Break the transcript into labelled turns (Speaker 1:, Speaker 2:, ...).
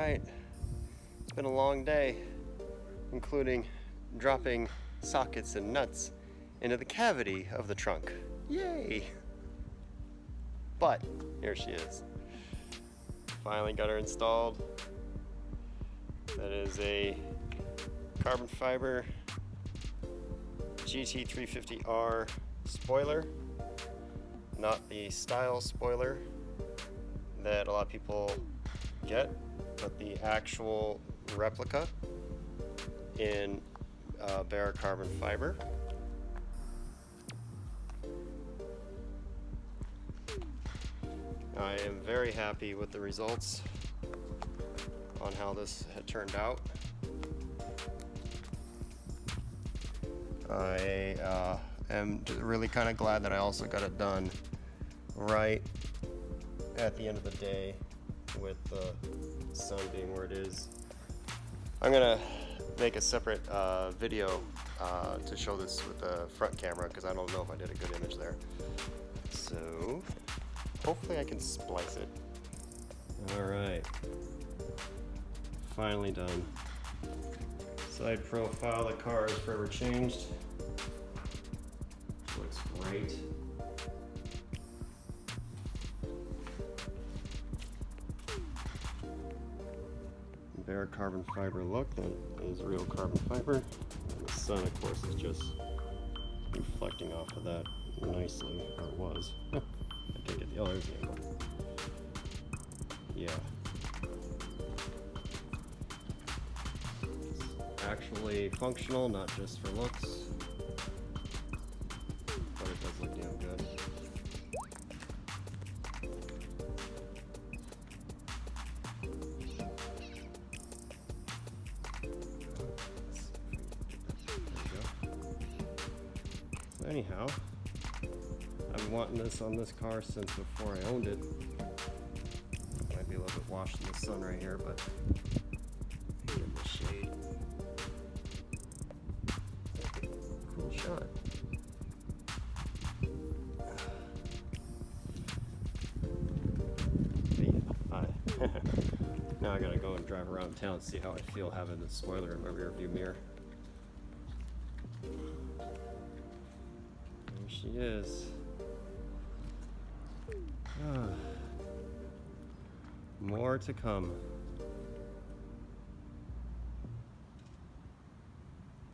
Speaker 1: Alright, it's been a long day, including dropping sockets and nuts into the cavity of the trunk. Yay! But, here she is. Finally got her installed. That is a carbon fiber GT350R spoiler, not the style spoiler that a lot of people get, but the actual replica in bare carbon fiber. I am very happy with the results on how this had turned out. I am really kind of glad that I also got it done right at the end of the day with the sun being where it is. I'm gonna make a separate video to show this with the front camera because I don't know if I did a good image there. So hopefully I can splice it. Alright, finally done. Side profile, the car is forever changed. Looks great. Bare carbon fiber look, that is real carbon fiber. And the sun, of course, is just reflecting off of that nicely, or it was. I did get the, oh, there's the angle. Yeah. It's actually functional, not just for looks. But it does look damn good. Anyhow, I've been wanting this on this car since before I owned it. Might be a little bit washed in the sun right here, but in the shade. Cool shot. Now I gotta go and drive around town and see how I feel having the spoiler in my rear view mirror. There she is. More to come.